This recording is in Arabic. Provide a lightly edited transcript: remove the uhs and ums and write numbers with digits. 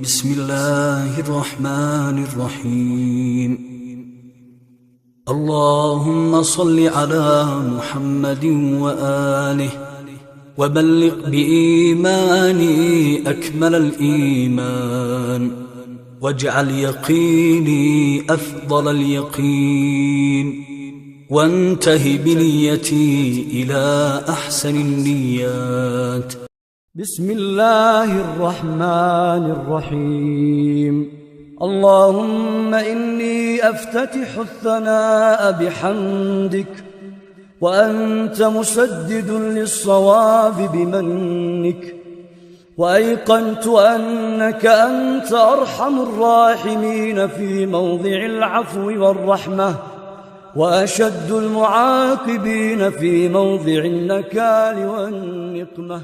بسم الله الرحمن الرحيم. اللهم صل على محمد وآله وبلغ بإيماني أكمل الإيمان، واجعل يقيني أفضل اليقين، وانته بنيتي إلى أحسن النيات. بسم الله الرحمن الرحيم. اللهم إني أفتتح الثناء بحمدك، وأنت مسدد للصواب بمنك، وأيقنت أنك أنت أرحم الراحمين في موضع العفو والرحمة، وأشد المعاقبين في موضع النكال والنقمة.